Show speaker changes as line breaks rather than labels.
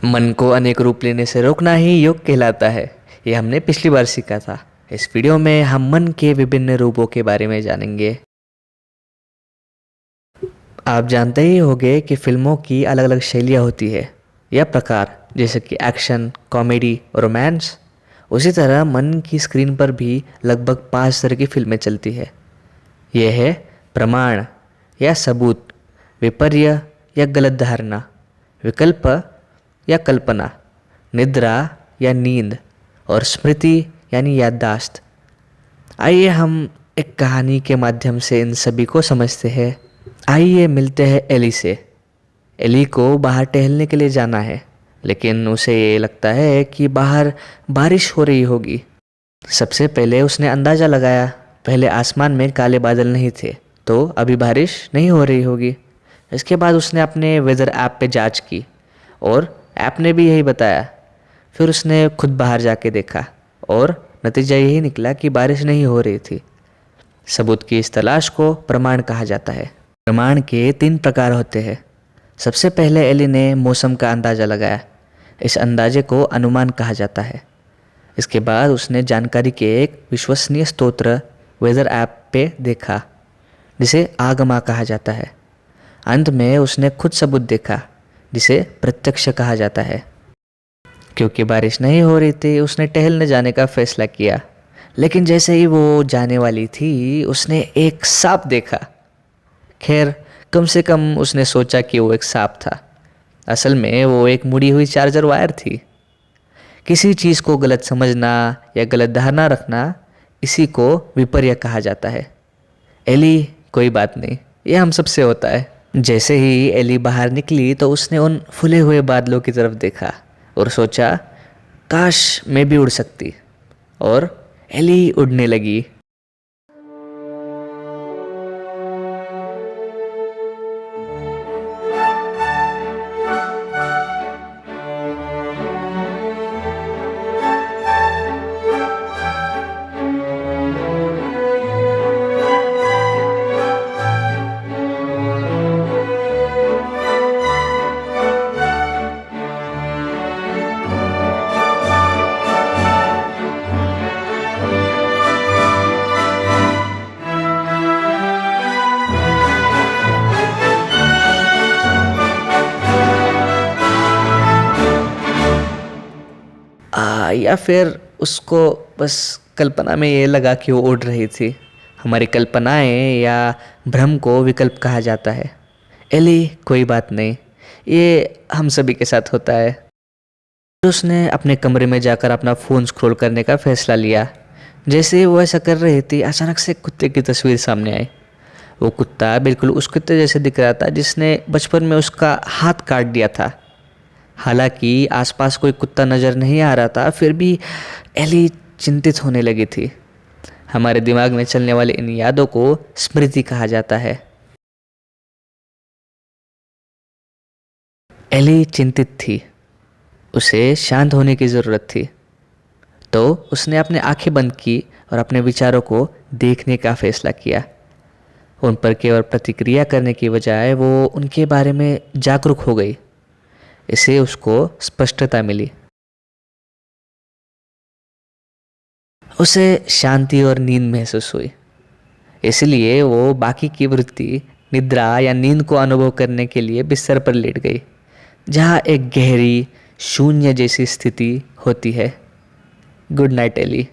मन को अनेक रूप लेने से रोकना ही योग कहलाता है। ये हमने पिछली बार सीखा था। इस वीडियो में हम मन के विभिन्न रूपों के बारे में जानेंगे। आप जानते ही होंगे कि फिल्मों की अलग अलग शैलियाँ होती है या प्रकार, जैसे कि एक्शन, कॉमेडी, रोमांस। उसी तरह मन की स्क्रीन पर भी लगभग 5 तरह की फिल्में चलती है। यह है प्रमाण या सबूत, विपर्य या गलत धारणा, विकल्प या कल्पना, निद्रा या नींद, और स्मृति यानी याददाश्त। आइए हम एक कहानी के माध्यम से इन सभी को समझते हैं। आइए मिलते हैं एली से। एली को बाहर टहलने के लिए जाना है, लेकिन उसे ये लगता है कि बाहर बारिश हो रही होगी। सबसे पहले उसने अंदाज़ा लगाया, पहले आसमान में काले बादल नहीं थे, तो अभी बारिश नहीं हो रही होगी। इसके बाद उसने अपने वेदर ऐप पे जांच की और ऐप ने भी यही बताया। फिर उसने खुद बाहर जाके देखा और नतीजा यही निकला कि बारिश नहीं हो रही थी। सबूत की इस तलाश को प्रमाण कहा जाता है। प्रमाण के 3 प्रकार होते हैं। सबसे पहले एली ने मौसम का अंदाज़ा लगाया। इस अंदाजे को अनुमान कहा जाता है। इसके बाद उसने जानकारी के एक विश्वसनीय स्रोत वेदर ऐप पे देखा, जिसे आगमा कहा जाता है। अंत में उसने खुद सबूत देखा, जिसे प्रत्यक्ष कहा जाता है। क्योंकि बारिश नहीं हो रही थी, उसने टहलने जाने का फैसला किया। लेकिन जैसे ही वो जाने वाली थी, उसने एक सांप देखा। खैर, कम से कम उसने सोचा कि वो एक सांप था। असल में वो एक मुड़ी हुई चार्जर वायर थी। किसी चीज़ को गलत समझना या गलत धारणा रखना, इसी को विपर्य कहा जाता है। एली, कोई बात नहीं, ये हम सबसे होता है। जैसे ही एली बाहर निकली तो उसने उन फूले हुए बादलों की तरफ देखा और सोचा, काश मैं भी उड़ सकती। और एली उड़ने लगी। या फिर उसको बस कल्पना में ये लगा कि वो उड़ रही थी। हमारी कल्पनाएं या भ्रम को विकल्प कहा जाता है। एली, कोई बात नहीं, ये हम सभी के साथ होता है। उसने अपने कमरे में जाकर अपना फ़ोन स्क्रॉल करने का फैसला लिया। जैसे ही वो ऐसा कर रही थी, अचानक से कुत्ते की तस्वीर सामने आई। वो कुत्ता बिल्कुल उस कुत्ते जैसे दिख रहा था जिसने बचपन में उसका हाथ काट दिया था। हालांकि आसपास कोई कुत्ता नज़र नहीं आ रहा था, फिर भी एली चिंतित होने लगी थी। हमारे दिमाग में चलने वाली इन यादों को स्मृति कहा जाता है। एली चिंतित थी, उसे शांत होने की ज़रूरत थी। तो उसने अपने आंखें बंद की और अपने विचारों को देखने का फैसला किया। उन पर केवल प्रतिक्रिया करने की बजाय वो उनके बारे में जागरूक हो गई। इससे उसको स्पष्टता मिली। उसे शांति और नींद महसूस हुई। इसलिए वो बाकी की वृत्ति, निद्रा या नींद को अनुभव करने के लिए बिस्तर पर लेट गई, जहाँ एक गहरी शून्य जैसी स्थिति होती है। Good night Eli.